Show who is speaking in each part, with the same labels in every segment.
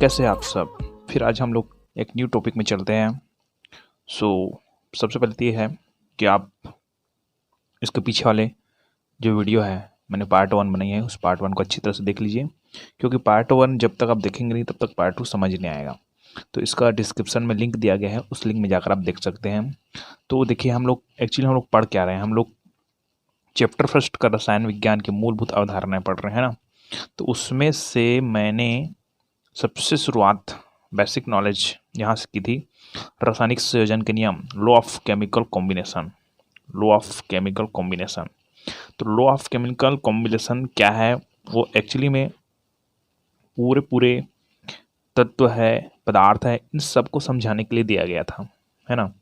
Speaker 1: कैसे हैं आप सब। फिर आज हम लोग एक न्यू टॉपिक में चलते हैं। सबसे पहले तो ये है कि आप इसके पीछे वाले जो वीडियो है मैंने पार्ट 1 बनाई है, उस पार्ट 1 को अच्छी तरह से देख लीजिए, क्योंकि पार्ट 1 जब तक आप देखेंगे नहीं तब तक पार्ट 2 समझ नहीं आएगा। तो इसका डिस्क्रिप्शन में लिंक दिया गया है, उस लिंक में जाकर आप देख सकते हैं। तो देखिए हम लोग पढ़ क्या रहे हैं, हम लोग चैप्टर फर्स्ट का रसायन विज्ञान की मूलभूत अवधारणाएं पढ़ रहे हैं ना। तो उसमें से मैंने सबसे शुरुआत बेसिक नॉलेज यहाँ से की थी, रासायनिक संयोजन के नियम, लॉ ऑफ केमिकल कॉम्बिनेशन। तो लॉ ऑफ केमिकल कॉम्बिनेशन क्या है, वो एक्चुअली में पूरे तत्व है, पदार्थ है, इन सबको समझाने के लिए दिया गया था, है ना।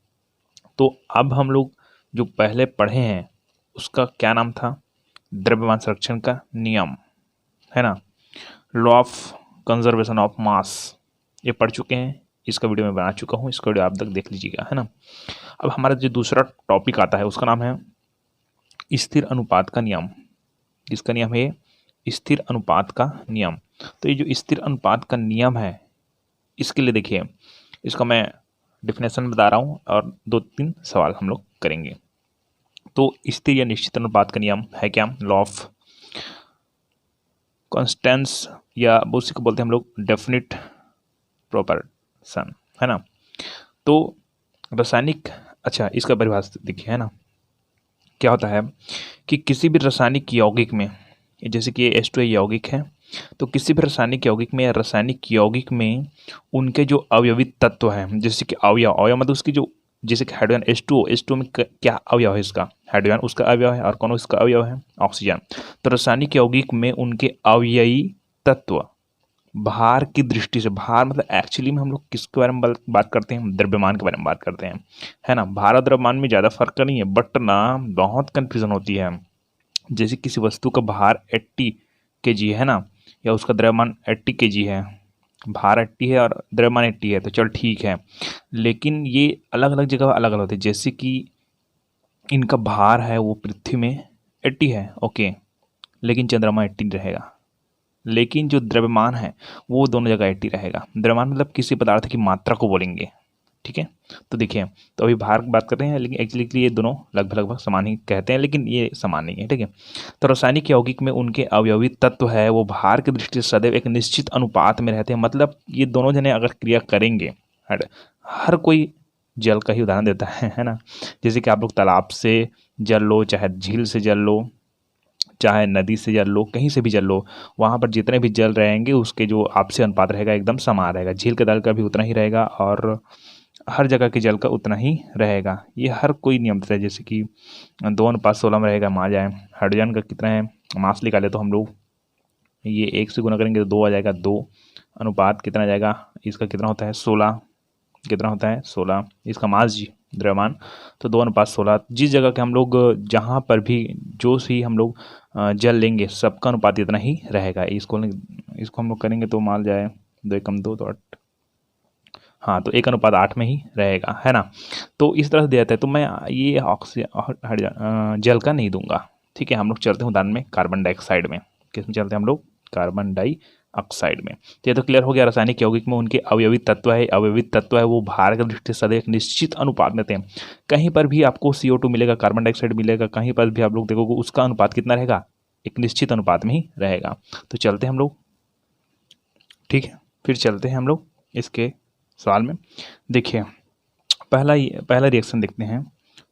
Speaker 1: तो अब हम लोग जो पहले पढ़े हैं उसका क्या नाम था, द्रव्यमान संरक्षण का नियम, है ना। Law of conservation of mass, ये पढ़ चुके हैं, इसका वीडियो मैं बना चुका हूँ, इसका वीडियो आप तक देख लीजिएगा, है ना। अब हमारा जो दूसरा टॉपिक आता है उसका नाम है स्थिर अनुपात का नियम। इसका नियम है स्थिर अनुपात का नियम। तो ये जो स्थिर अनुपात का नियम है, इसके लिए देखिए इसका मैं डिफिनेशन बता रहा हूँ और 2-3 सवाल हम लोग करेंगे। तो स्थिर या निश्चित अनुपात का नियम है क्या, लॉ ऑफ कॉन्स्टेंस, या उसी को बोलते हैं हम लोग डेफिनिट प्रोपोर्शन, है ना। तो रासायनिक, अच्छा इसका परिभाषा देखिए, है ना। क्या होता है कि किसी भी रासायनिक यौगिक में, जैसे कि H2 यौगिक है, तो किसी भी रासायनिक यौगिक में या रासायनिक यौगिक में उनके जो अवयवी तत्व हैं, जैसे कि अवयव मतलब उसकी जो, जैसे कि हाइड्रोजन H2O में क्या अवयव है, इसका हाइड्रोजन उसका अवयव है, और कौन उसका अवयव है, ऑक्सीजन। तो रासायनिक यौगिक में उनके अवयवी तत्व भार की दृष्टि से, भार मतलब एक्चुअली में हम लोग किसके बारे में बात करते हैं, द्रव्यमान के बारे में बात करते हैं, है ना। भार और द्रव्यमान में ज़्यादा फर्क नहीं है, बट ना बहुत कन्फ्यूजन होती है। जैसे किसी वस्तु का भार 80 kg है ना, या उसका द्रव्यमान 80 kg है, भार 80 है और द्रव्यमान 80 है, तो चल ठीक है। लेकिन ये अलग अलग जगह अलग अलग होते हैं, जैसे कि इनका भार है वो पृथ्वी में 80 है, ओके, लेकिन चंद्रमा 80 रहेगा। लेकिन जो द्रव्यमान है वो दोनों जगह 80 रहेगा। द्रव्यमान मतलब किसी पदार्थ की मात्रा को बोलेंगे, ठीक है। तो देखिए, तो अभी भार की बात कर रहे हैं, लेकिन एक्चुअली ये दोनों लगभग समान ही कहते हैं, लेकिन ये समान नहीं है, ठीक है। तो रासायनिक यौगिक में उनके अवयवी तत्व है वो भार की दृष्टि से सदैव एक निश्चित अनुपात में रहते हैं। मतलब ये दोनों जने अगर क्रिया करेंगे, हर कोई जल का ही उदाहरण देता है ना। जैसे कि आप लोग तालाब से जल लो, चाहे झील से जल लो, चाहे नदी से जल लो, कहीं से भी जल लो, वहाँ पर जितने भी जल रहेंगे उसके जो आपसी अनुपात रहेगा एकदम समान रहेगा। झील के जल का भी उतना ही रहेगा और हर जगह के जल का उतना ही रहेगा। ये हर कोई नियम है, जैसे कि 2:16 में रहेगा, मान जाए हाइड्रोजन का कितना है, मास निकाले तो हम लोग ये 1 से गुना करेंगे तो 2 आ जाएगा, 2 अनुपात कितना आ जाएगा, इसका कितना होता है 16, कितना होता है 16, इसका मास जी द्रव्यमान, तो 2:16। जिस जगह के हम लोग, जहाँ पर भी जो सी हम लोग जल लेंगे सबका अनुपात इतना ही रहेगा। इसको हम लोग करेंगे तो मान जाए 2 एकम 2 तो 8, हाँ, तो 1:8 में ही रहेगा, है ना। तो इस तरह से दिया जाता है। तो मैं ये ऑक्सीजन जल का नहीं दूंगा, ठीक है। हम लोग चलते हैं उदाहरण में कार्बन डाइऑक्साइड में। किस में चलते हैं हम लोग, कार्बन डाइऑक्साइड में। तो ये तो क्लियर हो गया, रासायनिक यौगिक में उनके अवयवी तत्व है वो भार की दृष्टि से सदैव एक निश्चित अनुपात में थे। कहीं पर भी आपको CO2 मिलेगा, कार्बन डाइऑक्साइड मिलेगा, कहीं पर भी आप लोग देखोगे उसका अनुपात कितना रहेगा, एक निश्चित अनुपात में ही रहेगा। तो चलते हैं हम लोग, ठीक है, फिर चलते हैं हम लोग इसके सवाल में। देखिए पहला रिएक्शन देखते हैं,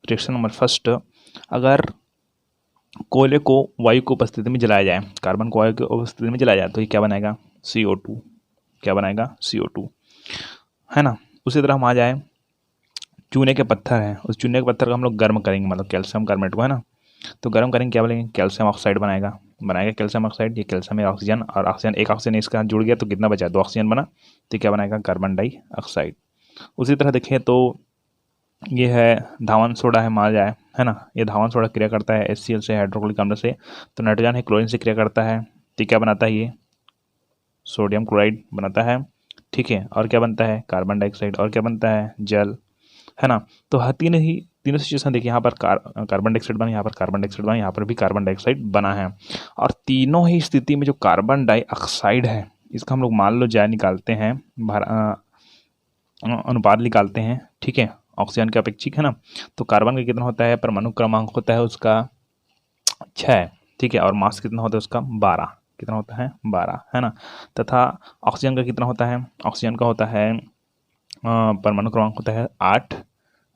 Speaker 1: रिएक्शन नंबर फर्स्ट। अगर कोयले को वायु की उपस्थिति में जलाया जाए, कार्बन को वायु की उपस्थिति में जलाया जाए, तो ये क्या बनाएगा, CO2, क्या बनाएगा CO2, है ना। उसी तरह हम आ जाए, चूने के पत्थर हैं, उस चूने के पत्थर को हम लोग गर्म करेंगे, मतलब कैल्शियम कार्बोनेट को, है ना। तो गर्म करेंगे, क्या बोलेंगे, कैल्शियम ऑक्साइड बनाएगा कैल्शियम ऑक्साइड। ये कैल्शियम है, ऑक्सीजन, और ऑक्सीजन, एक ऑक्सीजन इसके साथ जुड़ गया तो कितना बचा, 2 ऑक्सीजन बना, तो क्या बनाएगा, कार्बन डाइऑक्साइड। उसी तरह देखें तो ये है धावन सोडा है, मान जाए, है ना। ये धावन सोडा क्रिया करता है HCl से, हाइड्रोक्लोरिक अम्ल से। तो नाइट्रोजन है, क्लोरीन से क्रिया करता है, तो क्या बनाता है, ये सोडियम क्लोराइड बनाता है, ठीक है। और क्या बनता है, कार्बन डाइऑक्साइड, और क्या बनता है, जल, है ना। तो तीनों सिचुएशन देखिए, यहाँ पर कार्बन डाइऑक्साइड बना, यहाँ पर कार्बन डाइऑक्साइड बना, यहाँ पर भी कार्बन डाइऑक्साइड बना है। और तीनों ही स्थिति में जो कार्बन डाइऑक्साइड है इसका हम लोग मान लो जाए निकालते हैं, अनुपात निकालते हैं, ठीक है, ऑक्सीजन के अपेक्षित, है ना। तो कार्बन का कितना होता है, परमाणु क्रमांक होता है उसका 6, ठीक है, और मास कितना होता है उसका 12, कितना होता है 12, है ना। तथा ऑक्सीजन का कितना होता है, ऑक्सीजन का होता है परमाणु क्रमांक होता है 8,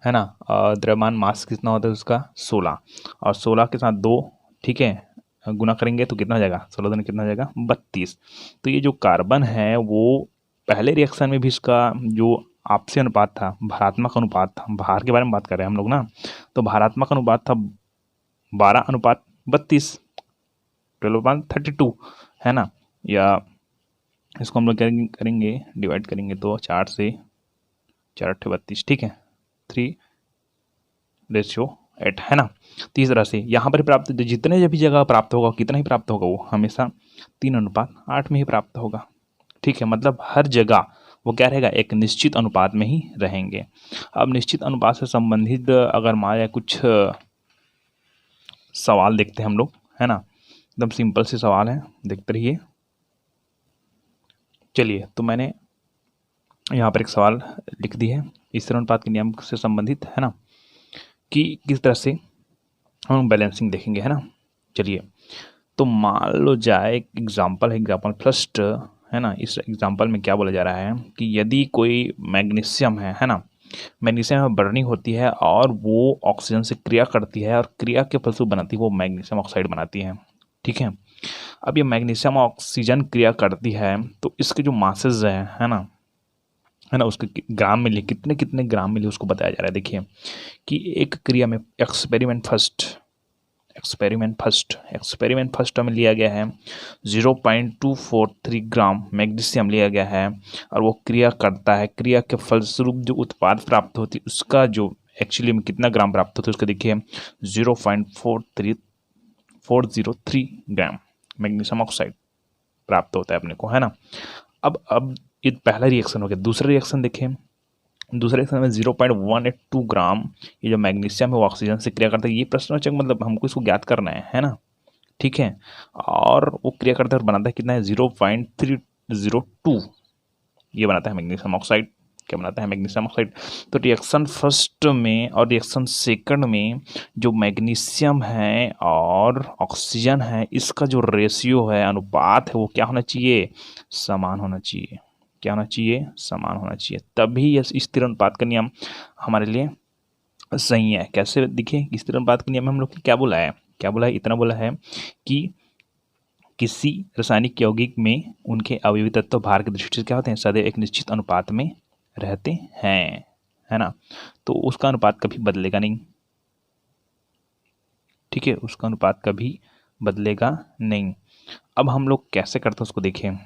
Speaker 1: है ना। द्रव्यमान मास कितना होता है उसका 16, और 16 के साथ 2, ठीक है, गुना करेंगे तो कितना हो जाएगा, 16 दूनी कितना हो जाएगा 32। तो ये जो कार्बन है वो पहले रिएक्शन में भी इसका जो आपसी अनुपात था, भारात्मक अनुपात था, भार के बारे में बात कर रहे हैं हम लोग ना, तो भारात्मक अनुपात था 12:32, 12:32, है ना। या इसको हम लोग करेंगे डिवाइड करेंगे तो 4 से 4 8 32, ठीक है, 3:8, है ना। तो इस तरह से यहाँ पर प्राप्त जितने भी जगह प्राप्त होगा कितना ही प्राप्त होगा, वो हमेशा 3:8 में ही प्राप्त होगा, ठीक है। मतलब हर जगह वो क्या रहेगा, एक निश्चित अनुपात में ही रहेंगे। अब निश्चित अनुपात से संबंधित अगर मान लिया कुछ सवाल देखते हैं हम लोग, है ना, एकदम सिंपल से सवाल है, देखते रहिए। चलिए, तो मैंने यहाँ पर एक सवाल लिख दी है स्थिर अनुपात के नियम से संबंधित, है ना, कि किस तरह से हम बैलेंसिंग देखेंगे, है ना। चलिए, तो मान लो जाए एक एग्जाम्पल है, एग्जाम्पल फर्स्ट, है ना। इस एग्जाम्पल में क्या बोला जा रहा है कि यदि कोई मैग्नीशियम है ना, मैग्नीशियम में बर्निंग होती है और वो ऑक्सीजन से क्रिया करती है और क्रिया के फलस्वरूप बनाती है वो मैग्नीशियम ऑक्साइड बनाती है, ठीक है। अब ये मैग्नीशियम ऑक्सीजन क्रिया करती है तो इसके जो मासेज है ना, है ना, उसके ग्राम मिली कितने कितने ग्राम मिली उसको बताया जा रहा है। देखिए कि एक क्रिया में एक्सपेरिमेंट फर्स्ट में लिया गया है 0.243 ग्राम मैग्नीशियम लिया गया है और वो क्रिया करता है, क्रिया के फलस्वरूप जो उत्पाद प्राप्त होती है उसका जो एक्चुअली में कितना ग्राम प्राप्त होता है उसका देखिए 0.403 ग्राम मैग्नीशियम ऑक्साइड प्राप्त होता है अपने को, है ना। अब ये पहला रिएक्शन हो गया। दूसरा रिएक्शन देखें, दूसरे रिएक्शन में 0.182 ग्राम ये जो मैग्नीशियम है वो ऑक्सीजन से क्रिया करता है। ये प्रश्नवाचक मतलब हमको इसको ज्ञात करना है ना, ठीक है। और वो क्रिया करता है और बनाता है कितना है 0.302, ये बनाता है मैग्नीशियम ऑक्साइड। क्या बनाता है मैग्नीशियम ऑक्साइड। तो रिएक्शन फर्स्ट में और रिएक्शन सेकंड में जो मैग्नीशियम है और ऑक्सीजन है इसका जो रेशियो है, अनुपात है, वो क्या होना चाहिए, समान होना चाहिए। क्या होना चाहिए, समान होना चाहिए, तभी यह स्थिर अनुपात का नियम हमारे लिए सही है। कैसे देखिए, स्थिर अनुपात के नियम में हम लोग क्या बोला है, इतना बोला है कि किसी रासायनिक यौगिक में उनके अवयवी तत्व भार की दृष्टि से क्या होते हैं, सदैव एक निश्चित अनुपात में रहते हैं, है ना। तो उसका अनुपात कभी बदलेगा नहीं, ठीक है, उसका अनुपात कभी बदलेगा नहीं। अब हम लोग कैसे करते हैं उसको देखें,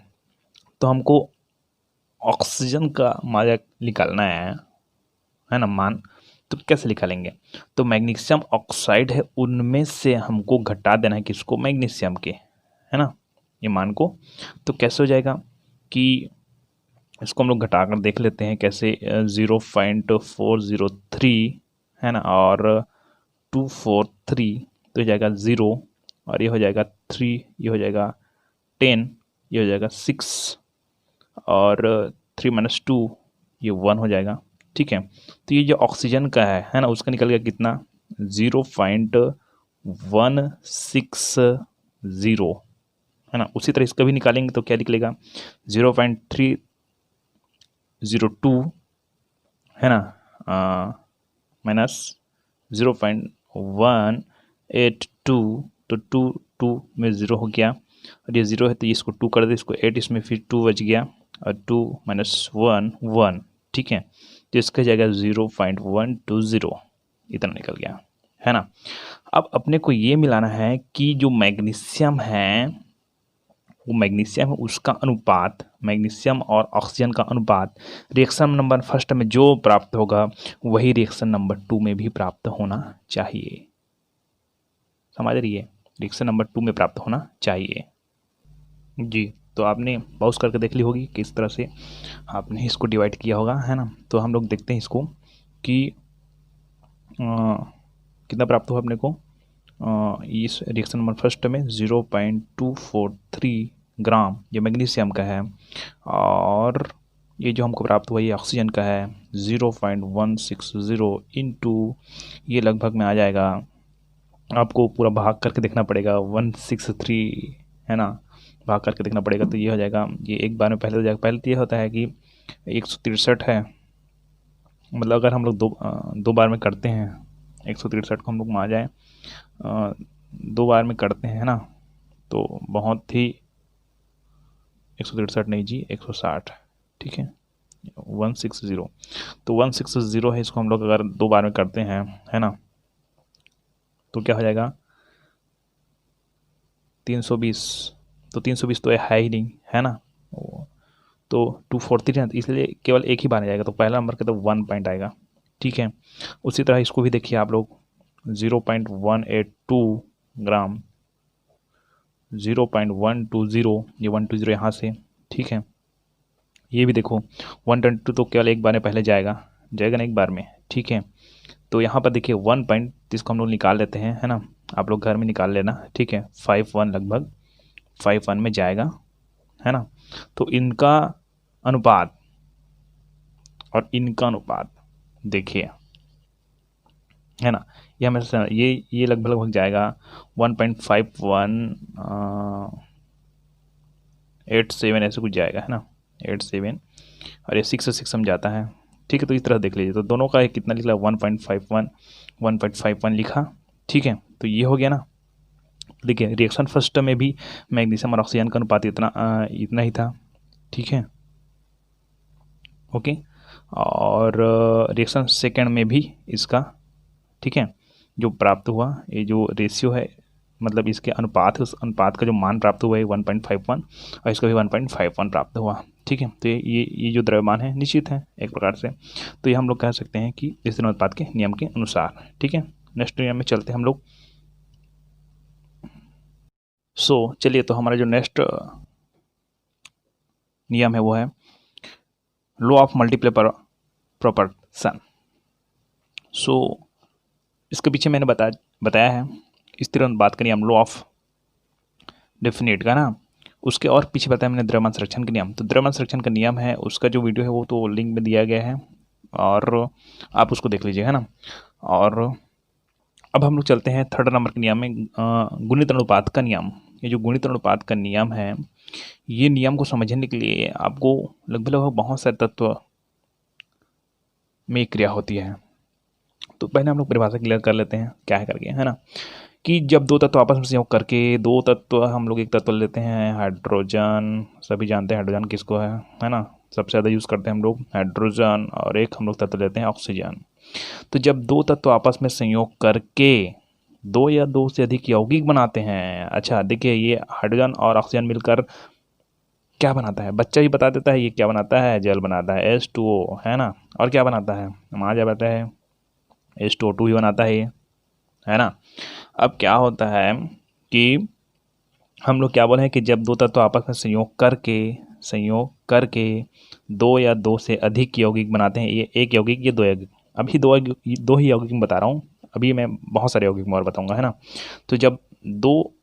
Speaker 1: तो हमको ऑक्सीजन का मान निकालना है ना, मान। तो कैसे निकालेंगे, तो मैग्नीशियम ऑक्साइड है उनमें से हमको घटा देना है किसको, मैग्नीशियम के, है ना, ये मान को। तो कैसे हो जाएगा कि इसको हम लोग घटा कर देख लेते हैं कैसे, 0.403, है ना, और 243, तो हो जाएगा 0, और ये हो जाएगा 3, ये हो जाएगा 10, ये हो जाएगा 6, और 3 - 2 ये 1 हो जाएगा, ठीक है। तो ये जो ऑक्सीजन का है ना, उसका निकल गया कितना 0.160, है ना। उसी तरह इसका भी निकालेंगे तो क्या निकलेगा 0.302, है ना, माइनस 0.182, तो 2 में 0 हो गया, और ये 0 है तो इसको 2 कर दे, इसको 8, इसमें फिर 2 बच गया, और 2 - 1 1, ठीक है। तो इसका जाएगा 0.120, इतना निकल गया, है ना। अब अपने को ये मिलाना है कि जो मैग्नीशियम है वो मैग्नीशियम है उसका अनुपात, मैग्नीशियम और ऑक्सीजन का अनुपात रिएक्शन नंबर फर्स्ट में जो प्राप्त होगा वही रिएक्शन नंबर 2 में भी प्राप्त होना चाहिए, समझ रही है, रिएक्शन नंबर 2 में प्राप्त होना चाहिए जी। तो आपने पॉज करके देख ली होगी किस तरह से आपने इसको डिवाइड किया होगा, है ना। तो हम लोग देखते हैं इसको कि कितना प्राप्त हुआ अपने को, इस रिएक्शन नंबर फर्स्ट में 0.243 ग्राम ये मैग्नीशियम का है, और ये जो हमको प्राप्त हुआ ये ऑक्सीजन का है 0.160 इंटू ये लगभग में आ जाएगा, आपको पूरा भाग करके देखना पड़ेगा 163 है ना, भाग करके देखना पड़ेगा। तो ये हो जाएगा, ये एक बार में पहले हो जाएगा। पहले तो ये होता है कि 163 है, मतलब अगर हम लोग दो बार में करते हैं 163 को हम लोग में आ जाए, 2 बार में करते हैं ना, तो बहुत ही 163 नहीं जी 160, ठीक है 160, तो 160 है, इसको हम लोग अगर 2 बार में करते हैं है ना, तो क्या हो जाएगा 320, तो 320 तो है ही नहीं है ना, तो 243 है, इसलिए केवल एक ही बार आ जाएगा, तो पहला नंबर का तो 1 पॉइंट आएगा, ठीक है। उसी तरह इसको भी देखिए आप लोग 0.182 ग्राम, 0.120, ये 120 यहाँ से, ठीक है। ये भी देखो 122 तो केवल एक बार में पहले जाएगा ना एक बार में, ठीक है। तो यहाँ पर देखिए 1 पॉइंट, इसको हम लोग निकाल लेते हैं है ना, आप लोग घर में निकाल लेना, ठीक है। 51 लगभग 51 में जाएगा है ना। तो इनका अनुपात और इनका अनुपात देखिए है ना, ये हमें ये लगभग जाएगा 1.5187 ऐसे कुछ जाएगा है ना, 87, और ये 6 से 6 में जाता है, ठीक है। तो इस तरह देख लीजिए, तो दोनों का कितना लिखा 1.51 लिखा, ठीक है। तो ये हो गया ना। देखिए रिएक्शन फर्स्ट में भी मैग्नीशियम और ऑक्सीजन का अनुपात इतना ही था, ठीक है, ओके। और रिएक्शन सेकेंड में भी इसका, ठीक है, जो प्राप्त हुआ ये जो रेशियो है, मतलब इसके अनुपात, उस अनुपात का जो मान प्राप्त हुआ है 1.51, और इसका भी 1.51 प्राप्त हुआ, ठीक है। तो ये जो द्रव्यमान है निश्चित है एक प्रकार से, तो ये हम लोग कह सकते हैं कि इस अनुपात के नियम के अनुसार, ठीक है। नेक्स्ट नियम में चलते हैं हम लोग। चलिए, तो हमारा जो नेक्स्ट नियम है वो है लॉ ऑफ मल्टीपल प्रोपोर्शन। इसके पीछे मैंने बताया है स्थिर अनुपात का नियम, लॉ ऑफ डेफिनेट का ना, उसके और पीछे बताया मैंने द्रव्यमान संरक्षण का नियम। तो द्रव्यमान संरक्षण का नियम है, उसका जो वीडियो है वो तो लिंक में दिया गया है, और आप उसको देख लीजिए है ना। और अब हम लोग चलते हैं थर्ड नंबर के नियम में, गुणित अनुपात का नियम। ये जो गुणित अनुपात का नियम है, ये नियम को समझने के लिए आपको लगभग बहुत सारे तत्व में क्रिया होती है। तो पहले हम लोग परिभाषा क्लियर कर लेते हैं क्या है करके, है ना, कि जब दो तत्व आपस में संयोग करके, दो तत्व हम लोग एक तत्व लेते हैं हाइड्रोजन, सभी जानते हैं हाइड्रोजन किसको है ना, सबसे ज़्यादा यूज़ करते हैं हम लोग हाइड्रोजन, और एक हम लोग तत्व लेते हैं ऑक्सीजन। तो जब दो तत्व आपस में संयोग करके 2 या 2 से अधिक यौगिक बनाते हैं, अच्छा देखिए ये हाइड्रोजन और ऑक्सीजन मिलकर क्या बनाता है, बच्चा ही बता देता है ये क्या बनाता है, जल बनाता है H2O है ना, और क्या बनाता है, वहाँ जा बताता है H2O2 ही बनाता है ये, है ना। अब क्या होता है कि हम लोग क्या बोले हैं कि जब दो तत्व आपस में संयोग करके 2 या 2 से अधिक यौगिक बनाते हैं, ये एक यौगिक ये 2 यौगिक, अभी दो ही यौगिक में बता रहा हूँ, अभी मैं बहुत सारे यौगिक में और बताऊँगा है ना। तो जब दो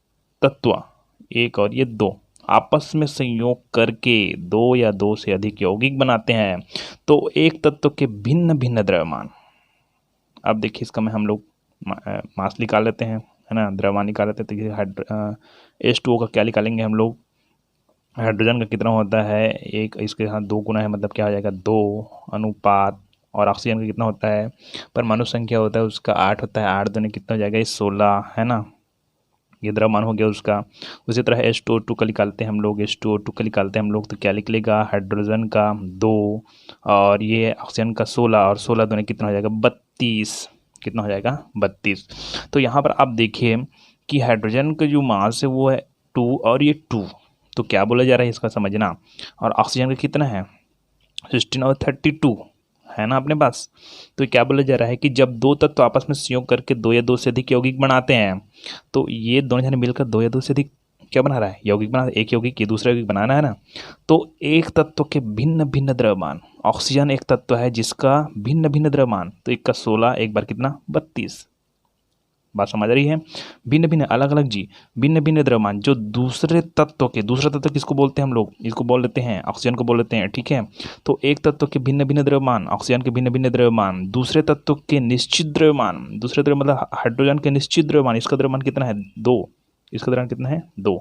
Speaker 1: तत्व एक और ये 2 आपस में संयोग करके 2 या 2 से अधिक यौगिक बनाते हैं, तो एक तत्व के भिन्न भिन्न द्रव्यमान, अब देखिए इसका में हम लोग मास निकाल लेते हैं है ना, द्रव्यमान निकाल लेते हैं। तो H2O का क्या निकालेंगे हम लोग, हाइड्रोजन का कितना होता है, एक, इसके साथ 2 गुना है, मतलब क्या हो जाएगा 2 अनुपात, और ऑक्सीजन का कितना होता है, परमाणु संख्या होता है उसका 8 होता है, 8 दूनी कितना हो जाएगा 16 है ना, ये द्रव्यमान हो गया उसका। उसी तरह H2O2 का निकालते हैं हम लोग, H2O2 का निकालते हैं हम लोग, तो क्या निकलेगा, हाइड्रोजन का 2 और ये ऑक्सीजन का 16, और 16 दूनी कितना हो जाएगा 32, कितना हो जाएगा 32। तो यहाँ पर आप देखिए कि हाइड्रोजन का जो मास है वो है 2 और ये 2, तो क्या बोला जा रहा है इसका समझना, और ऑक्सीजन का कितना है 16 और 32 है ना अपने पास। तो क्या बोला जा रहा है कि जब दो तत्व आपस में संयोग करके 2 या 2 से अधिक यौगिक बनाते हैं, तो ये दोनों जने मिलकर 2 या 2 से अधिक क्या बना रहा है, यौगिक बना, एक यौगिक ये दूसरा यौगिक बनाना है ना। तो एक तत्व के भिन्न भिन्न द्रव्यमान, ऑक्सीजन एक तत्व है जिसका भिन्न भिन्न द्रव्यमान, तो एक का 16, एक बार कितना 32, बात समझ रही है। भिन्न भिन्न अलग अलग जी, भिन्न भिन्न द्रव्यमान जो दूसरे तत्व किसको बोलते हैं हम लोग, इसको बोल लेते हैं ऑक्सीजन को बोल लेते हैं, ठीक है। तो एक तत्व के भिन्न भिन्न द्रव्यमान, ऑक्सीजन के भिन्न भिन्न द्रव्यमान, दूसरे तत्व के निश्चित द्रव्यमान, दूसरे द्रव्य मतलब हाइड्रोजन के निश्चित द्रव्यमान, इसका द्रव्यमान कितना है 2, इसका द्रव्यमान कितना है 2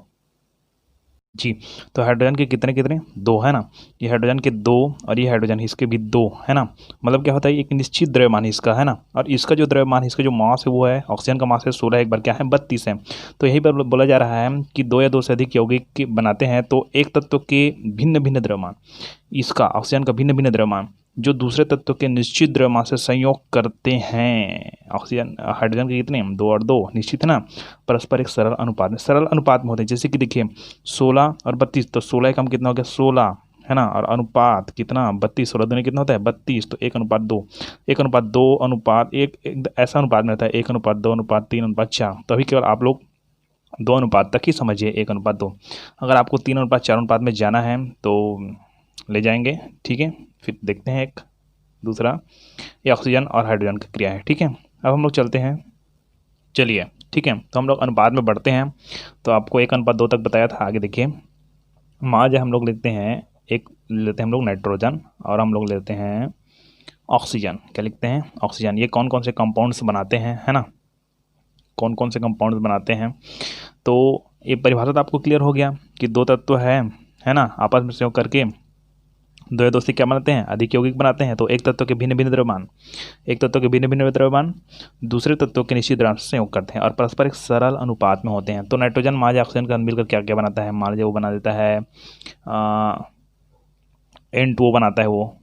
Speaker 1: जी। तो हाइड्रोजन के कितने कितने 2 है ना, ये हाइड्रोजन के 2 और ये हाइड्रोजन इसके भी 2 है ना। मतलब क्या होता है, एक निश्चित द्रव्यमान इसका है ना, और इसका जो द्रव्यमान है, इसका जो मास है वो है, ऑक्सीजन का मास है 16, एक बार क्या है 32 है। तो यही पर बोला जा रहा है कि 2 या 2 से अधिक यौगिक बनाते हैं तो एक तत्व के भिन्न भिन्न द्रव्यमान, इसका ऑक्सीजन का भिन्न भिन्न द्रव्यमान जो दूसरे तत्व के निश्चित द्रव्यमान से संयोग करते हैं। ऑक्सीजन हाइड्रोजन के कितने 2 और 2 निश्चित है ना, परस्पर एक सरल अनुपात में होते हैं। जैसे कि देखिए 16 और 32, तो 16 का हम कितना हो गया 16 है ना, और अनुपात कितना 32, 16 दोनों कितना होता है 32, तो 1:2, 1:2 अनुपात एक ऐसा अनुपात में रहता है 1:2 अनुपात 3 अनुपात 4। तो अभी केवल आप लोग 2 अनुपात तक ही समझिए, 1:2। अगर आपको 3 अनुपात 4 अनुपात में जाना है तो ले जाएंगे, ठीक है। फिर देखते हैं एक दूसरा, ये ऑक्सीजन और हाइड्रोजन की क्रिया है, ठीक है। अब हम लोग चलते हैं, चलिए ठीक है, तो हम लोग अनुपात में बढ़ते हैं। तो आपको 1:2 तक बताया था, आगे देखिए मान हम लोग लेते हैं हम लोग नाइट्रोजन और हम लोग लेते हैं ऑक्सीजन। क्या लिखते हैं ऑक्सीजन। ये कौन कौन से कंपाउंड्स बनाते हैं, है ना, कौन कौन से कंपाउंड्स बनाते हैं। तो ये परिभाषा तो आपको क्लियर हो गया कि 2 तत्व है ना, आपस में संयोग करके 2 या 2 से क्या बनाते हैं अधिक यौगिक बनाते हैं। तो एक तत्व के भिन्न भिन्न द्रव्यमान दूसरे तत्वों के निश्चित द्रव्यमान से संयोग करते हैं और परस्पर एक सरल अनुपात में होते हैं। तो नाइट्रोजन मान लीजिए ऑक्सीजन के साथ मिलकर क्या क्या बनाता है, मान लीजिए वो बना देता है N2O बनाता है वो,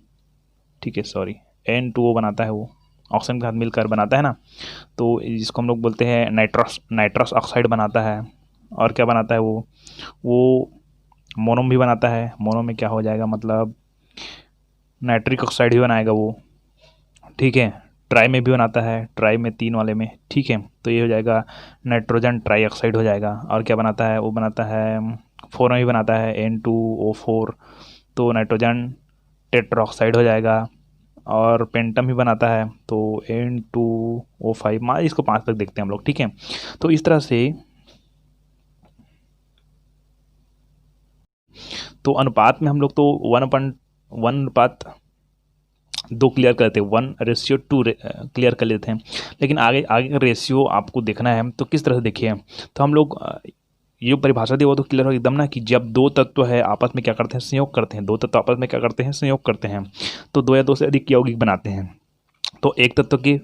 Speaker 1: ठीक है, सॉरी N2O बनाता है वो, ऑक्सीजन के साथ मिलकर बनाता है ना। तो जिसको हम लोग बोलते हैं नाइट्रस ऑक्साइड बनाता है। और क्या बनाता है वो मोनो भी बनाता है। मोनो में क्या हो जाएगा, मतलब नाइट्रिक ऑक्साइड भी बनाएगा वो, ठीक है। ट्राई में भी बनाता है, ट्राई में 3 वाले में, ठीक है। तो ये हो जाएगा नाइट्रोजन ट्राई ऑक्साइड हो जाएगा। और क्या बनाता है, वो बनाता है 4 में भी बनाता है N2O4, तो नाइट्रोजन टेट्राऑक्साइड हो जाएगा। और पेंटम भी बनाता है तो N2O5, मान इसको 5 तक देखते हैं हम लोग, ठीक है। तो इस तरह से तो अनुपात में हम लोग तो 1:1:2 क्लियर करते हैं, 1:2 क्लियर कर लेते हैं। लेकिन आगे का रेशियो आपको देखना है तो किस तरह से देखिए, तो हम लोग ये परिभाषा दी वो तो क्लियर हो एकदम ना, कि जब 2 तत्व है आपस में क्या करते हैं संयोग करते हैं, 2 तत्व आपस में क्या करते हैं संयोग करते हैं, तो 2 या 2 से अधिक यौगिक बनाते हैं। तो एक तत्व के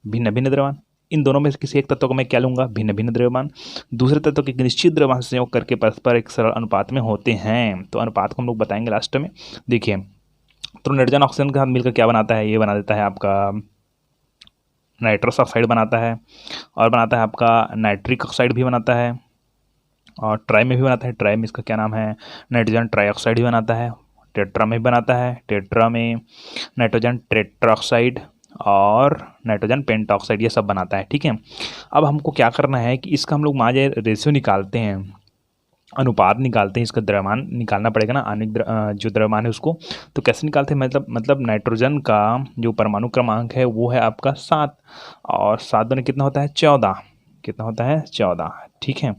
Speaker 1: भिन्न भिन्न द्रव्यमान, इन दोनों में से किसी एक तत्व को मैं क्या लूँगा भिन्न भिन्न द्रव्यमान, दूसरे तत्व के निश्चित द्रव्यमान से संयोग करके परस्पर एक सरल अनुपात में होते हैं। तो अनुपात को हम लोग बताएंगे लास्ट में। देखिए तो नाइट्रोजन ऑक्सीजन के साथ मिलकर क्या बनाता है, ये बना देता है आपका नाइट्रस ऑक्साइड बनाता है, और बनाता है आपका नाइट्रिक ऑक्साइड भी बनाता है, और ट्राई में भी बनाता है। ट्राई में इसका क्या नाम है, नाइट्रोजन ट्राईऑक्साइड भी बनाता है। टेट्रा में भी बनाता है, टेट्रा में नाइट्रोजन टेट्राऑक्साइड और नाइट्रोजन पेंटाऑक्साइड, ये सब बनाता है, ठीक है। अब हमको क्या करना है कि इसका हम लोग माजे रेशियो निकालते हैं, अनुपात निकालते हैं, इसका द्रव्यमान निकालना पड़ेगा ना, आणविक जो द्रव्यमान है उसको। तो कैसे निकालते हैं, मतलब नाइट्रोजन का जो परमाणु क्रमांक है वो है आपका 7, और 7 दूनी कितना होता है 14, कितना होता है 14, ठीक है।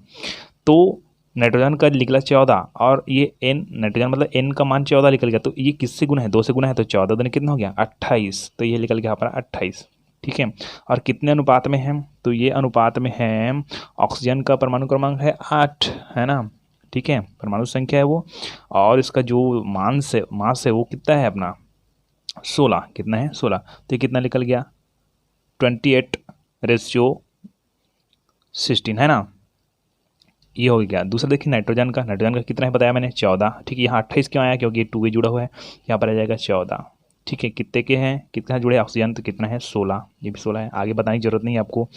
Speaker 1: तो नाइट्रोजन का निकला 14, और ये N नाइट्रोजन मतलब N का मान 14 निकल गया, तो ये किससे गुना है 2 से गुना है, तो 14 दूनी कितना हो गया 28, तो ये निकल गया हमारा 28, ठीक है। और कितने अनुपात में है, तो ये अनुपात में है ऑक्सीजन का परमाणु क्रमांक है 8, है ना, ठीक है, परमाणु संख्या है वो, और इसका जो मास है वो कितना है अपना 16, कितना है 16, तो ये कितना निकल गया 28:16, है ना, ये हो गया। दूसरा देखिए नाइट्रोजन का कितना है बताया मैंने 14, ठीक है। यहाँ 28 क्यों आया, क्योंकि 2 भी जुड़ा हुआ है, यहाँ पर आ जाएगा 14, ठीक है। कितने के हैं, कितना जुड़े ऑक्सीजन, तो कितना है 16, ये भी 16 है, आगे बताने की जरूरत नहीं है आपको।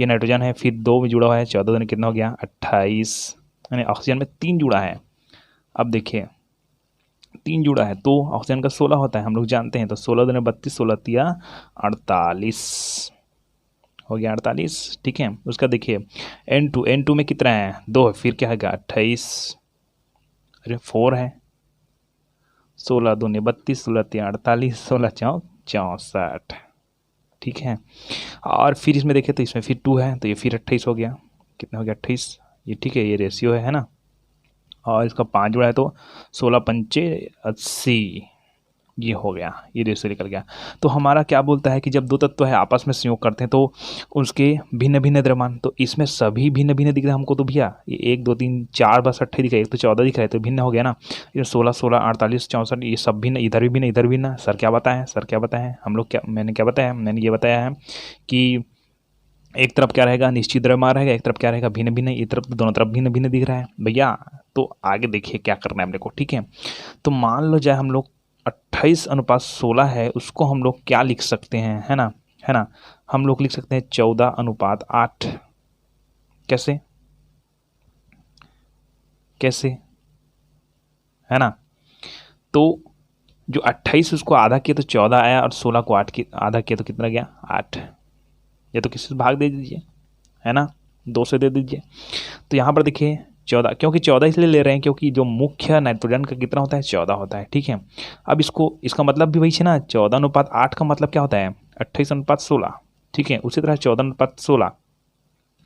Speaker 1: ये नाइट्रोजन है, फिर 2 भी जुड़ा हुआ है, 14 दूनी कितना हो गया 28, यानी ऑक्सीजन में 3 जुड़ा है। अब देखिए 3 जुड़ा है तो ऑक्सीजन का 16 होता है, हम लोग जानते हैं। तो 16 दूनी 32, 16 तिया 48 हो गया 48, ठीक है। उसका देखिए N2 में कितना है 2 है, फिर क्या है 28, अरे 4 है, 16 दूनी 32, 16 तिया 48, 16 चौक 64, ठीक है। और फिर इसमें देखें तो इसमें फिर 2 है, तो ये फिर 28 हो गया। कितना हो गया? 28। ये ठीक है, ये रेशियो है ना। और इसका 5 जोड़ा है तो 16 पंचे 80, ये हो गया, ये रेशियो निकल गया। तो हमारा क्या बोलता है कि जब दो तत्व है आपस में संयोग करते हैं तो उसके भिन्न भिन्न द्रव्यमान, तो इसमें सभी भिन्न भिन्न दिख रहा है हमको। तो भैया ये 1 2 3 4 बस 28 दिख रहा है, एक तो 14 दिख रहा है, तो भिन्न हो गया ना। ये 16 16 48 64 ये सब भिन्न, इधर भी भिन्न इधर भी भिन्न। सर क्या बताएं, सर क्या बताएं हम लोग, क्या मैंने क्या बताया, मैंने ये बताया है कि एक तरफ क्या रहेगा, निश्चित द्रव्यमान रहेगा, एक तरफ क्या रहेगा, भिन्न भिन्न। एक तरफ तो दोनों तरफ भिन्न भिन्न दिख रहा है भैया। तो आगे देखिए क्या करना है अपने को, ठीक है। तो मान लो जाए हम लोग 28:16 है, उसको हम लोग क्या लिख सकते हैं, है ना, है ना। हम लोग लिख सकते हैं 14:8। कैसे कैसे, है ना। तो जो 28 उसको आधा किया तो 14 आया, और 16 को 8 की आधा किया तो कितना गया? 8। या तो किसी से भाग दे दीजिए, है ना, 2 से दे दीजिए। तो यहाँ पर देखिए 14, क्योंकि 14 इसलिए ले रहे हैं क्योंकि जो मुख्य नाइट्रोजन का कितना होता है? 14 होता है, ठीक है। अब इसको, इसका मतलब भी वही है ना, 14:8 का मतलब क्या होता है? 28:16, ठीक है। उसी तरह 14:16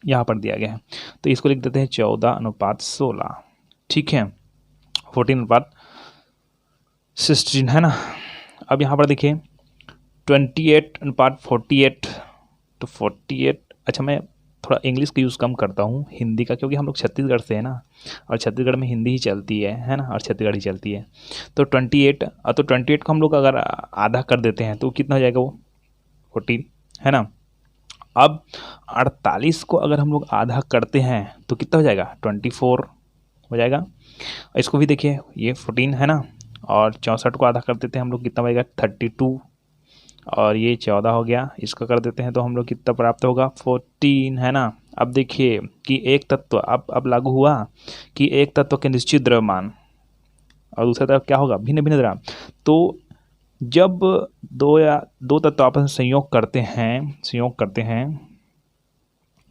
Speaker 1: यहाँ पर दिया गया है, तो इसको लिख देते हैं 14:16, ठीक है। 14:16, है ना। अब यहाँ पर देखिए 28:48, तो 48, अच्छा मैं थोड़ा इंग्लिश का यूज़ कम करता हूँ, हिंदी का, क्योंकि हम लोग छत्तीसगढ़ से है ना, और छत्तीसगढ़ में हिंदी ही चलती है ना, और छत्तीसगढ़ ही चलती है। तो 28, तो 28 को हम लोग अगर आधा कर देते हैं तो कितना हो जाएगा? वो 14, है ना। अब 48 को अगर हम लोग आधा करते हैं तो कितना हो जाएगा? 24 हो जाएगा। इसको भी देखिए, ये 14 है ना, और 64 को आधा कर देते हैं हम लोग, कितना बनेगा? 32, और ये 14 हो गया। इसका कर देते हैं तो हम लोग कितना प्राप्त होगा? 14, है ना। अब देखिए कि एक तत्व, अब लागू हुआ कि एक तत्व के निश्चित द्रव्यमान और दूसरा तरफ क्या होगा? भिन्न भिन्न द्रव्यमान। तो जब दो तत्व आपस में संयोग करते हैं,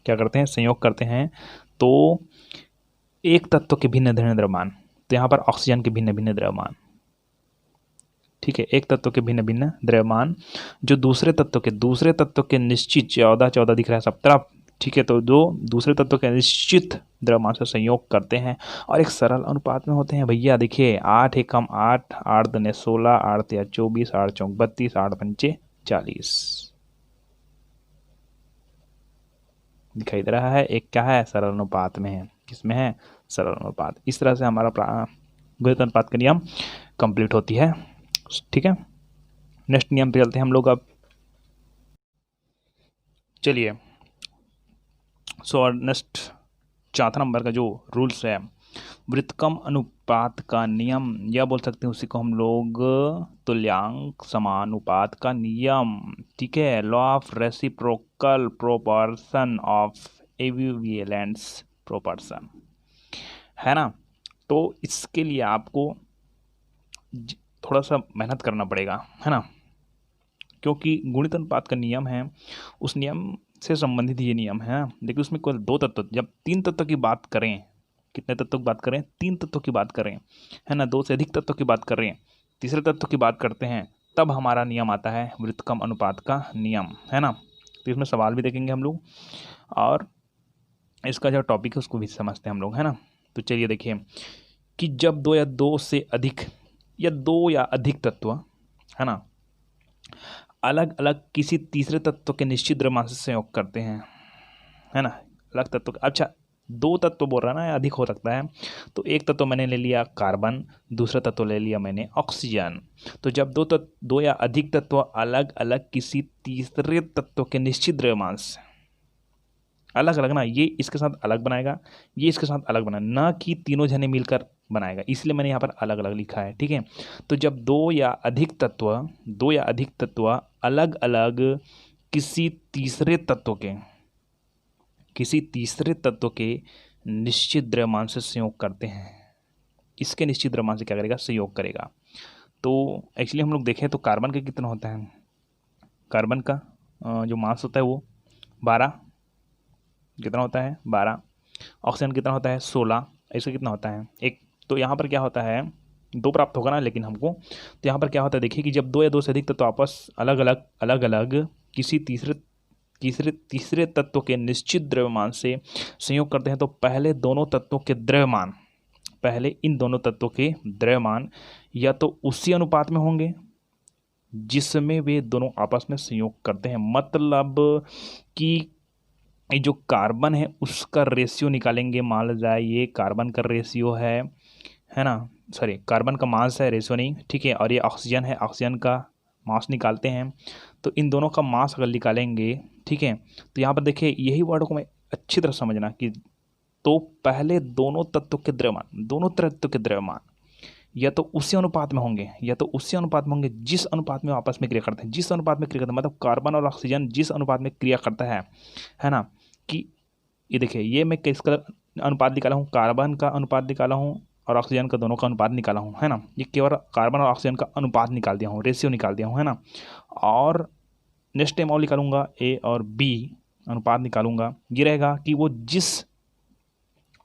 Speaker 1: क्या करते हैं? संयोग करते हैं, तो एक तत्व के भिन्न भिन्न द्रव्यमान, तो यहाँ पर ऑक्सीजन के भिन्न भिन्न द्रव्यमान, ठीक है। एक तत्व के भिन्न भिन्न द्रव्यमान जो दूसरे तत्व के निश्चित 14 14 दिख रहा है सब तरफ, ठीक है। तो जो दूसरे तत्व के निश्चित द्रव्यमान से संयोग करते हैं और एक सरल अनुपात में होते हैं भैया। देखिए 8 एकम 8, 8 दूने 16, 8 तिया 24, 8 चौक 32, 8 पंचे 40 दिखाई दे रहा है। एक क्या है? सरल अनुपात में है। किसमें है? सरल अनुपात। इस तरह से हमारा गुणित अनुपात का नियम कंप्लीट होती है, ठीक है। नेक्स्ट नियम पे चलते हैं हम लोग अब। चलिए, सो नेक्स्ट 4 नंबर का जो रूल्स है, व्युत्क्रम अनुपात का नियम, या बोल सकते हैं उसी को हम लोग तुल्यांक समानुपात का नियम, ठीक है। Law of reciprocal proportion of equivalence proportion, है ना। तो इसके लिए आपको थोड़ा सा मेहनत करना पड़ेगा, है ना, क्योंकि गुणित अनुपात का नियम है, उस नियम से संबंधित ये नियम है। देखिए उसमें केवल 2 तत्व, जब 3 तत्व की बात करें, कितने तत्व की बात करें? 3 तत्वों की बात करें, है ना, 2 से अधिक तत्वों की बात करें, तीसरे तत्व की बात करते हैं, तब हमारा नियम आता है व्युत्क्रम अनुपात का नियम, है ना। तो इसमें सवाल भी देखेंगे हम लोग, और इसका जो टॉपिक है उसको भी समझते हैं हम लोग, है ना। तो चलिए देखिए कि जब 2 या 2 से अधिक या 2 या अधिक तत्व, है ना, अलग अलग किसी तीसरे तत्व के निश्चित द्रव्यमान से संयोग करते हैं, है ना, अलग तत्व, अच्छा 2 तत्व बोल रहा है ना, अधिक हो सकता है। तो एक तत्व मैंने ले लिया कार्बन, दूसरा तत्व ले लिया मैंने ऑक्सीजन। तो जब 2 या अधिक तत्व अलग अलग किसी तीसरे तत्व के निश्चित द्रव्यमान से, अलग अलग ना, ये इसके साथ अलग बनाएगा, ये इसके साथ अलग बनाएगा, ना कि तीनों जने मिलकर बनाएगा, इसलिए मैंने यहाँ पर अलग अलग लिखा है, ठीक है। तो जब 2 या अधिक तत्व अलग अलग किसी तीसरे तत्व के निश्चित द्रव्यमान से संयोग करते हैं, इसके निश्चित द्रव्यमान से क्या करेगा? संयोग करेगा। तो एक्चुअली हम लोग देखें तो कार्बन का कितना होता है? कार्बन का जो मास होता है वो 12, कितना होता है? 12। ऑक्सीजन कितना होता है? 16। ऐसे कितना होता है? 1। तो यहाँ पर क्या होता है? 2 प्राप्त होगा ना लेकिन हमको, तो यहाँ पर क्या होता है देखिए कि जब 2 या 2 से अधिक तत्व आपस अलग अलग किसी तीसरे तत्व के निश्चित द्रव्यमान से संयोग करते हैं तो पहले इन दोनों तत्वों के द्रव्यमान या तो उसी अनुपात में होंगे जिसमें वे दोनों आपस में संयोग करते हैं। मतलब कि ये जो कार्बन है उसका रेशियो निकालेंगे। मान लो जाए ये कार्बन का रेशियो है ना, सॉरी कार्बन का मास है, रेशियो नहीं, ठीक है। और ये ऑक्सीजन है, ऑक्सीजन का मास निकालते हैं। तो इन दोनों का मास अगर निकालेंगे, ठीक है, तो यहाँ पर देखिए यही वर्ड को मैं अच्छी तरह समझना कि तो पहले दोनों तत्वों के द्रव्यमान या तो उसी अनुपात में होंगे जिस अनुपात में आपस में क्रिया करते हैं, मतलब कार्बन और ऑक्सीजन जिस अनुपात में क्रिया करता है ना। कि ये देखिए ये मैं किसका अनुपात निकाला हूँ, कार्बन का अनुपात निकाला हूँ और ऑक्सीजन का दोनों का अनुपात निकाला हूँ, है ना। ये केवल कार्बन और ऑक्सीजन का अनुपात निकाल दिया हूँ, रेशियो निकाल दिया हूँ, है ना। और नेक्स्ट टाइम और निकालूंगा ए और बी अनुपात निकालूंगा। ये रहेगा कि वो जिस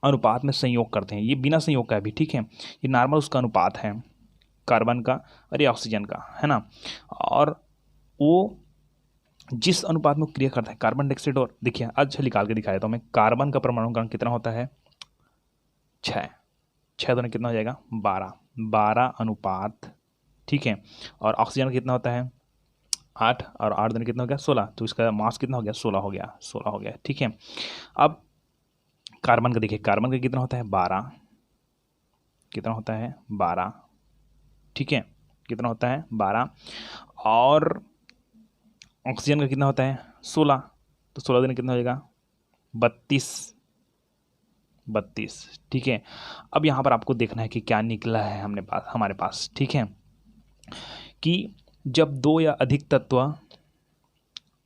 Speaker 1: अनुपात में संयोग करते हैं, ये बिना संयोग का है भी, ठीक है, ये नॉर्मल उसका अनुपात है कार्बन का और ये ऑक्सीजन का, है ना। और वो जिस अनुपात में क्रिया करता है कार्बन डाइऑक्साइड, और देखिए अच्छा निकाल के दिखाया तो मैं, कार्बन का परमाणु क्रमांक कितना होता है 6 दोनों कितना हो जाएगा 12 अनुपात, ठीक है। और ऑक्सीजन का कितना होता है 8 और 8 दोनों कितना हो गया 16, तो इसका मास कितना हो गया 16 हो गया, ठीक है। अब कार्बन का देखिए, कार्बन का कितना होता है 12, ठीक है, कितना होता है 12। और ऑक्सीजन का कितना होता है 16, तो 16 दिन कितना हो जाएगा 32, ठीक है। अब यहाँ पर आपको देखना है कि क्या निकला है हमारे पास, ठीक है, कि जब दो या अधिक तत्व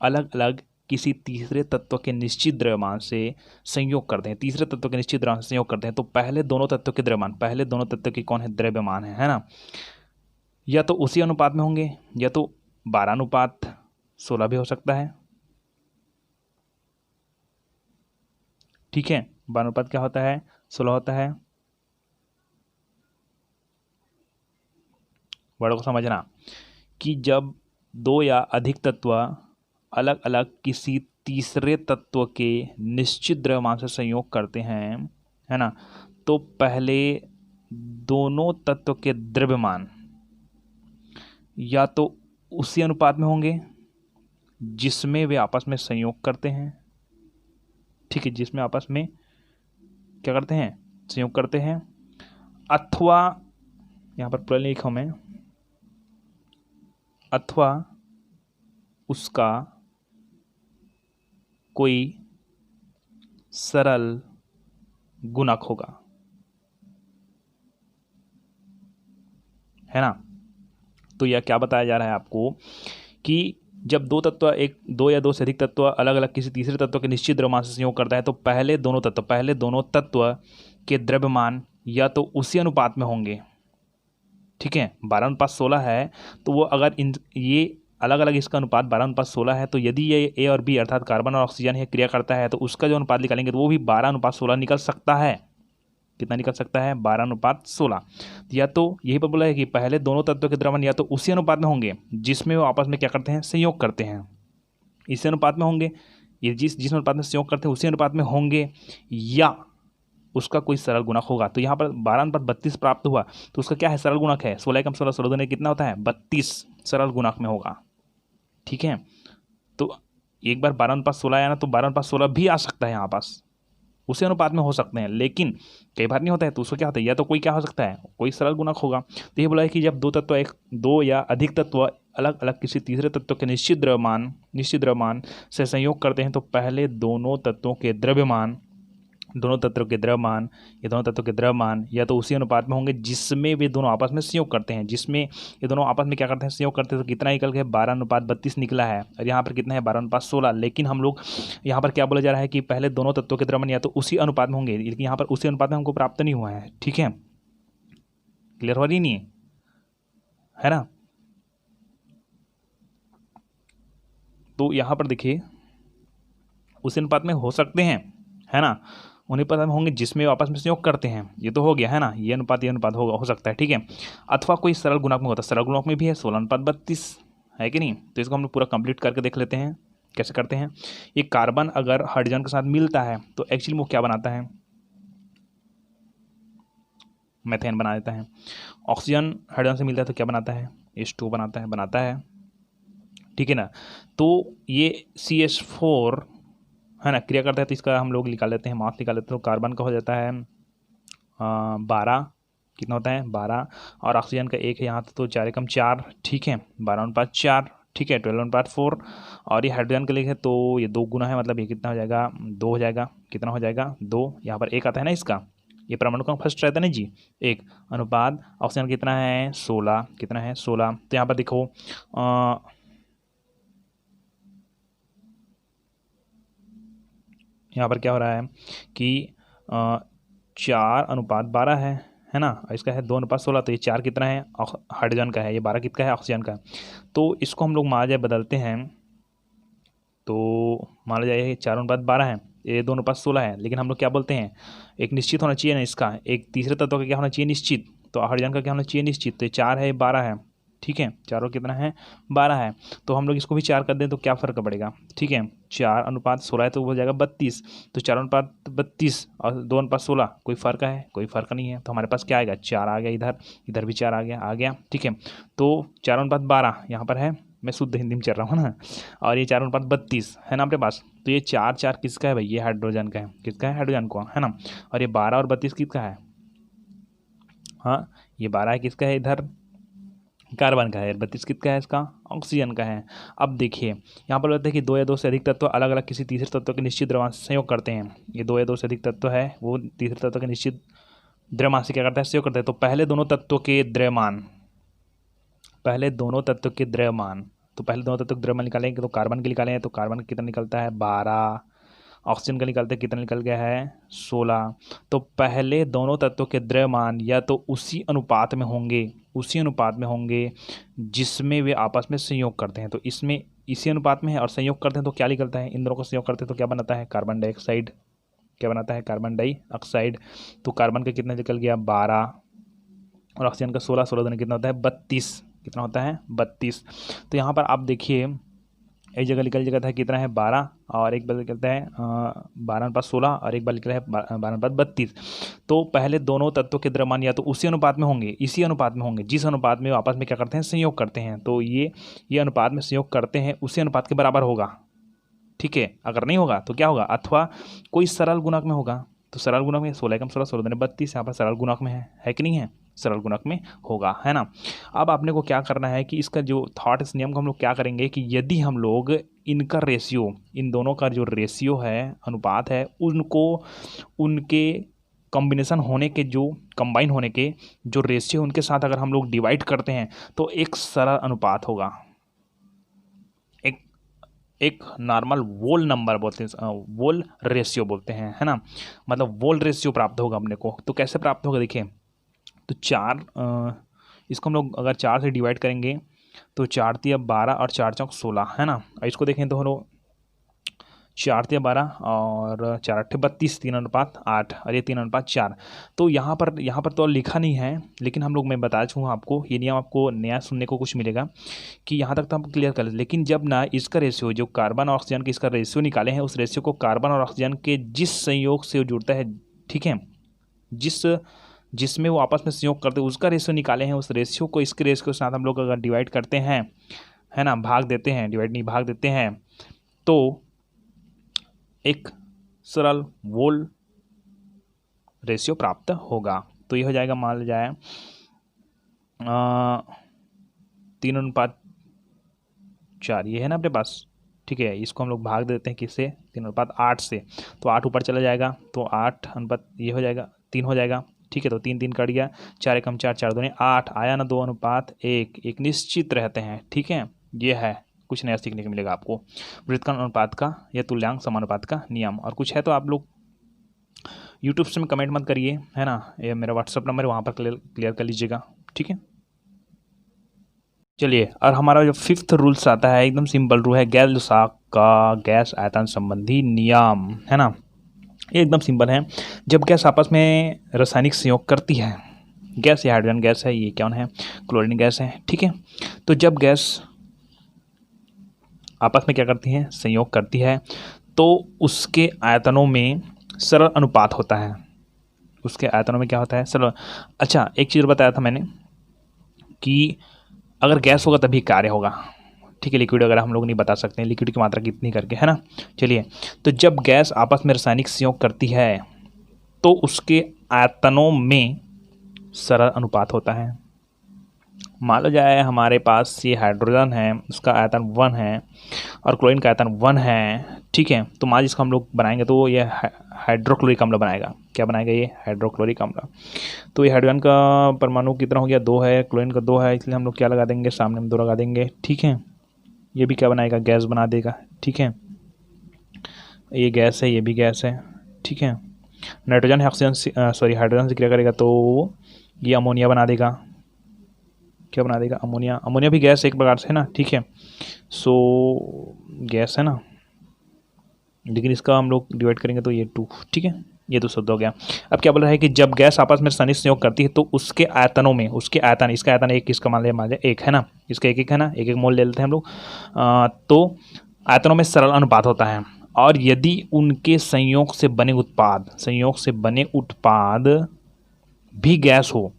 Speaker 1: अलग अलग किसी तीसरे तत्व के निश्चित द्रव्यमान से संयोग करते हैं, तो पहले दोनों तत्व के कौन है द्रव्यमान है ना, या तो उसी अनुपात में होंगे या तो 12:16 भी हो सकता है, ठीक है। 12 क्या होता है 16 होता है। वर्ड को समझना कि जब दो या अधिक तत्व अलग अलग किसी तीसरे तत्व के निश्चित द्रव्यमान से संयोग करते हैं, है ना, तो पहले दोनों तत्व के द्रव्यमान या तो उसी अनुपात में होंगे जिसमें वे आपस में संयोग करते हैं, ठीक है, जिसमें आपस में क्या करते हैं संयोग करते हैं, अथवा यहाँ पर प्लस लिखा मैं, अथवा उसका कोई सरल गुणक होगा, है ना। तो यह क्या बताया जा रहा है आपको कि जब दो या दो से अधिक तत्व अलग अलग किसी तीसरे तत्व के निश्चित द्रव्यमान से संयोग करता है तो पहले दोनों तत्व के द्रव्यमान या तो उसी अनुपात में होंगे, ठीक है, 12:16 है, तो वो अगर ये अलग अलग इसका अनुपात 12:16 है, तो यदि ये ए और बी अर्थात कार्बन और ऑक्सीजन ये क्रिया करता है तो उसका जो अनुपात निकालेंगे तो वो भी 12:16 निकल सकता है। कितना निकल सकता है 12:16। या तो यही पर बोला है कि पहले दोनों तत्वों के द्रव्यमान या तो उसी अनुपात में होंगे जिसमें वो आपस में क्या करते हैं संयोग करते हैं, इसी अनुपात में होंगे, ये जिस अनुपात में संयोग करते हैं उसी अनुपात में होंगे, या उसका कोई सरल गुणक होगा। तो यहाँ पर 12:32 प्राप्त हुआ, तो उसका क्या है सरल गुणक है 16 कितना होता है 32 सरल गुणक में होगा, ठीक है। तो एक बार 12:16 आया ना, तो 12:16 भी आ सकता है यहाँ पास, उसी अनुपात में हो सकते हैं, लेकिन कई बार नहीं होता है, तो उसको क्या होता है या तो कोई क्या हो सकता है कोई सरल गुणक होगा। तो ये बोला है कि जब दो या अधिक तत्व अलग अलग किसी तीसरे तत्व के निश्चित द्रव्यमान से संयोग करते हैं तो पहले दोनों तत्वों के द्रव्यमान या तो उसी अनुपात में होंगे जिसमें वे दोनों आपस में संयोग करते हैं, जिसमें ये दोनों आपस में क्या करते हैं संयोग करते हैं। तो कितना निकल गया 12:32 निकला है, और यहाँ पर कितना है 12:16। लेकिन हम लोग यहाँ पर क्या बोला जा रहा है कि पहले दोनों तत्वों के द्रव्यमान या तो उसी अनुपात में होंगे, लेकिन यहाँ पर उसी अनुपात में हमको प्राप्त नहीं हुआ है, ठीक है, क्लियर हो रही नहीं है ना। तो यहाँ पर देखिए उसी अनुपात में हो सकते हैं, है ना, उन्हीं पद में होंगे जिसमें आपस में संयोग करते हैं, ये तो हो गया, है ना, ये अनुपात हो सकता है, ठीक है। अथवा कोई सरल गुणक में होता है, सरल गुणक में भी है 16:32, है कि नहीं। तो इसको हम लोग पूरा कंप्लीट करके देख लेते हैं कैसे करते हैं। ये कार्बन अगर हाइड्रोजन के साथ मिलता है तो एक्चुअली वो क्या बनाता है, मीथेन बना देता है। ऑक्सीजन हाइड्रोजन से मिलता है तो क्या बनाता है, H2 बनाता है, ठीक है ना। तो ये CH4 है ना, क्रिया करता है तो इसका हम लोग निकाल लेते हैं, मास निकाल लेते हैं। तो कार्बन का हो जाता है 12, कितना होता है 12, और ऑक्सीजन का 1 है यहाँ तो 4 एकम 4, ठीक है, 12/4, ठीक है, 12/4। और ये हाइड्रोजन के लिए है तो ये 2 गुना है, मतलब ये कितना हो जाएगा 2 हो जाएगा, कितना हो जाएगा 2, यहाँ पर 1 आता है ना इसका, ये परमाणु का फर्स्ट रहता है ना जी, 1 अनुपात ऑक्सीजन कितना है 16, कितना है 16। तो यहाँ पर देखो यहाँ पर क्या हो रहा है कि 4/12 है ना, इसका है 2/16। तो ये 4 कितना है हाइड्रोजन का है, ये 12 कितना है ऑक्सीजन का। तो इसको हम लोग मान जाए बदलते हैं तो मान लिया जाए 4/12 है, ये 2/16 है, लेकिन हम लोग क्या बोलते हैं एक निश्चित होना चाहिए ना इसका, एक तीसरे तत्व का क्या होना चाहिए निश्चित, तो हाइड्रोजन का क्या होना चाहिए निश्चित। तो 4 है 12 है, ठीक है, चारों कितना है 12 है। तो हम लोग इसको भी 4 कर दें तो क्या फ़र्क पड़ेगा, ठीक है, 4/16 है तो हो जाएगा 32। तो 4/32 और 2/16 कोई फ़र्क है, कोई फ़र्क नहीं है। तो हमारे पास क्या आएगा 4 आ गया, इधर इधर भी 4 आ गया, ठीक है। तो 4/12 यहाँ पर है, मैं शुद्ध हिंदी में चल रहा हूँ ना, और ये 4/32 है ना अपने पास। तो ये 4 किसका है भाई, ये हाइड्रोजन का है, किसका है हाइड्रोजन को, है ना। और ये 12 और 32 किसका है, हाँ ये 12 है किसका है इधर कार्बन का है, 32 किसका है इसका ऑक्सीजन का है। अब देखिए यहाँ पर बोलते हैं कि 2 या 2 से अधिक तत्व अलग अलग किसी तीसरे तत्व के निश्चित द्रव्यमान से संयोग करते हैं। ये 2 या 2 से अधिक तत्व है वो तीसरे तत्व के निश्चित द्रव्यमान से क्या करता है संयोग करता है। तो पहले दोनों तत्वों के द्रव्यमान, पहले दोनों तत्वों के द्रव्यमान, तो पहले दोनों तत्वों के द्रव्यमान निकालेंगे तो कार्बन के निकालेंगे तो कार्बन का कितना निकलता है 12, ऑक्सीजन का निकलते कितना निकल गया है 16। तो पहले दोनों तत्वों के द्रव्यमान या तो उसी अनुपात में होंगे, उसी अनुपात में होंगे जिसमें वे आपस में संयोग करते हैं। तो इसमें इसी अनुपात में है और संयोग करते हैं तो क्या निकलता है, इन दोनों का संयोग करते हैं तो क्या बनाता है कार्बन डाइऑक्साइड, क्या बनाता है कार्बन डाइऑक्साइड। तो कार्बन का कितना निकल गया 12 और ऑक्सीजन का 16, 16 दोनों कितना होता है 32, कितना होता है 32। तो यहाँ पर आप देखिए एक जगह निकल जगह था कितना है 12 और एक बार निकलता है 12/16 और एक बार निकला है 12/32। तो पहले दोनों तत्वों के द्रव्यमान या तो उसी अनुपात में होंगे, इसी अनुपात में होंगे जिस अनुपात में आपस में क्या करते हैं संयोग करते हैं। तो ये अनुपात में संयोग करते हैं उसी अनुपात के बराबर होगा, ठीक है। अगर नहीं होगा तो क्या होगा, अथवा कोई सरल गुणक में होगा। तो सरल गुणक में 16 कम 16 16 32, यहाँ पर सरल गुणक में है कि नहीं है, सरल गुणक में होगा, है ना। अब आपने को क्या करना है कि इसका जो थॉट, इस नियम को हम लोग क्या करेंगे कि यदि हम लोग इनका रेशियो, इन दोनों का जो रेशियो है अनुपात है, उनको उनके कॉम्बिनेशन होने के जो कंबाइन होने के जो रेशियो उनके साथ अगर हम लोग डिवाइड करते हैं तो एक सरल अनुपात होगा, एक नॉर्मल वोल नंबर बोलते हैं, वोल रेशियो बोलते हैं, है ना, मतलब वोल रेशियो प्राप्त होगा अपने को। तो कैसे प्राप्त होगा देखिए, तो 4 इसको हम लोग अगर 4 से डिवाइड करेंगे तो 4 तिया 12 और 4 चौक 16, है ना। और इसको देखें तो हम लोग 4 तिया 12 और 4 8 32, 3/8 और ये 3/4। तो यहाँ पर तो लिखा नहीं है, लेकिन हम लोग मैं बता चुका हूँ आपको, ये नियम आपको नया सुनने को कुछ मिलेगा कि यहाँ तक तो हम क्लियर कर लेते। लेकिन जब ना इसका रेशियो जो कार्बन और ऑक्सीजन के इसका रेशियो निकाले हैं, उस रेशियो को कार्बन और ऑक्सीजन के जिस संयोग से जुड़ता है, ठीक है, जिसमें वो आपस में संयोग करते हैं उसका रेशियो निकाले हैं, उस रेशियो को इसके रेशियो के साथ हम लोग अगर डिवाइड करते हैं, है ना, भाग देते हैं, डिवाइड नहीं भाग देते हैं, तो एक सरल वोल रेशियो प्राप्त होगा। तो ये हो जाएगा, मान लिया जाए 3/4 ये है ना अपने पास, ठीक है। इसको हम लोग भाग देते हैं किससे 3/8 से, तो 8 ऊपर चला जाएगा तो 8 अनुपात ये हो जाएगा 3 हो जाएगा, ठीक है। तो 3 3 कट गया, 4 एकम 4 4 दूनी 8 आया ना, 2/1 एक निश्चित रहते हैं, ठीक है। ये है, कुछ नया सीखने को मिलेगा आपको, व्युत्क्रमण अनुपात का या तुल्यांक समानुपात का नियम। और कुछ है तो आप लोग यूट्यूब से में कमेंट मत करिए, है ना, ये मेरा व्हाट्सअप नंबर है वहाँ पर क्लियर कर लीजिएगा, ठीक है। चलिए, और हमारा जो 5th रूल्स आता है एकदम सिंपल रूल है, गैस शाख का गैस आयतन संबंधी नियम, है ना। ये एकदम सिंपल है। जब गैस आपस में रासायनिक संयोग करती है, गैस या हाइड्रोजन गैस है, ये कौन है क्लोरीन गैस है, ठीक है। तो जब गैस आपस में क्या करती हैं, संयोग करती है, तो उसके आयतनों में सरल अनुपात होता है। उसके आयतनों में क्या होता है, सरल। अच्छा, एक चीज़ बताया था मैंने कि अगर गैस होगा तभी कार्य होगा, ठीक है। लिक्विड वगैरह हम लोग नहीं बता सकते हैं लिक्विड की मात्रा कितनी करके, है ना। चलिए, तो जब गैस आपस में रासायनिक संयोग करती है तो उसके आयतनों में सरल अनुपात होता है। मान लो जाए हमारे पास ये हाइड्रोजन है, उसका आयतन 1 है और क्लोरीन का आयतन 1 है, ठीक है। तो मान इसको हम लोग बनाएंगे तो ये हाइड्रोक्लोरिक अम्ल बनाएगा। क्या बनाएगा, ये हाइड्रोक्लोरिक अम्ल। तो ये हाइड्रोजन का परमाणु कितना हो गया, 2 है, क्लोरीन का 2 है, इसलिए हम लोग क्या लगा देंगे, सामने में 2 लगा देंगे, ठीक है। ये भी क्या बनाएगा, गैस बना देगा, ठीक है। ये गैस है, ये भी गैस है, ठीक है। नाइट्रोजन है ऑक्सीजन से हाइड्रोजन से क्रिया करेगा तो ये अमोनिया बना देगा। क्या बना देगा, अमोनिया। अमोनिया भी गैस एक प्रकार से है ना, ठीक है। सो गैस है ना, लेकिन इसका हम लोग डिवाइड करेंगे तो ये 2, ठीक है। ये तो शुद्ध हो गया। अब क्या बोल रहा है कि जब गैस आपस में रासायनिक संयोग करती है तो उसके आयतनों में, उसके आयतन, इसका आयतन एक, इसका मान लिया 1 है ना, इसका 1 है ना, 1 मोल ले लेते हैं हम लोग। तो आयतनों में सरल अनुपात होता है, और यदि उनके संयोग से बने उत्पाद भी गैस हो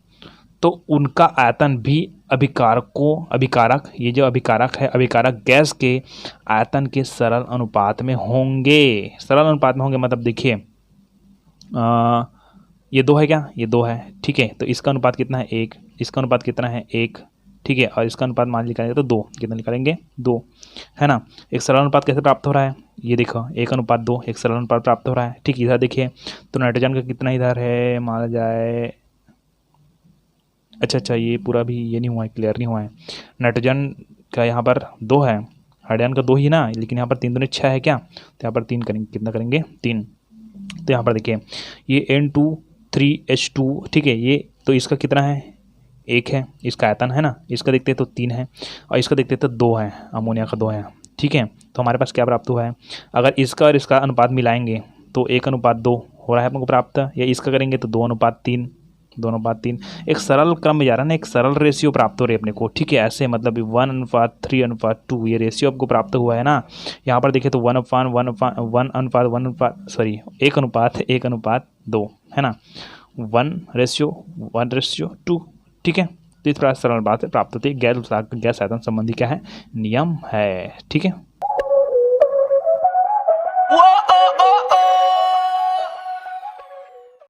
Speaker 1: तो उनका आयतन भी अभिकारक, ये जो अभिकारक है, अभिकारक गैस के आयतन के सरल अनुपात में होंगे। सरल अनुपात में होंगे मतलब देखिए, ये 2 है क्या, ये 2 है, ठीक है। तो इसका अनुपात कितना है, 1, इसका अनुपात कितना है, 1, ठीक है। और इसका अनुपात मान निकालेंगे तो 2, कितना निकालेंगे, 2, है ना। एक सरल अनुपात कैसे प्राप्त हो रहा है, ये देखो 1:2 एक सरल अनुपात प्राप्त हो रहा है, ठीक। इधर देखिए, तो नाइट्रोजन का कितना इधर है, माना जाए, अच्छा, ये पूरा भी ये नहीं हुआ है, क्लियर नहीं हुआ है। नाइट्रोजन का यहाँ पर 2 है, हाइड्रोजन का 2 ही ना, लेकिन यहाँ पर 3 दूनी 6 है क्या, तो यहाँ पर 3 करेंगे, कितना करेंगे, 3। तो यहाँ पर देखिए ये N2 3H2, ठीक है। ये तो इसका कितना है, 1 है, इसका आयतन है ना। इसका देखते हैं तो 3 है, और इसका देखते हैं तो 2 है, अमोनिया का 2 है, ठीक है। तो हमारे पास क्या प्राप्त हुआ है, अगर इसका और इसका अनुपात मिलाएंगे तो 1:2 हो रहा है अपने को प्राप्त, या इसका करेंगे तो 2:3, 2:3। एक सरल क्रम में जा रहा है ना, एक सरल रेशियो प्राप्त हो रही है अपने को, ठीक है। ऐसे मतलब 1:3:2 ये रेशियो आपको प्राप्त हुआ है ना। यहाँ पर देखिए तो 1:1:2 है ना, 1:1:2, ठीक है। तो इस प्रकार सरल बात प्राप्त होती है। गैस आयतन संबंधी क्या है, नियम है, ठीक है।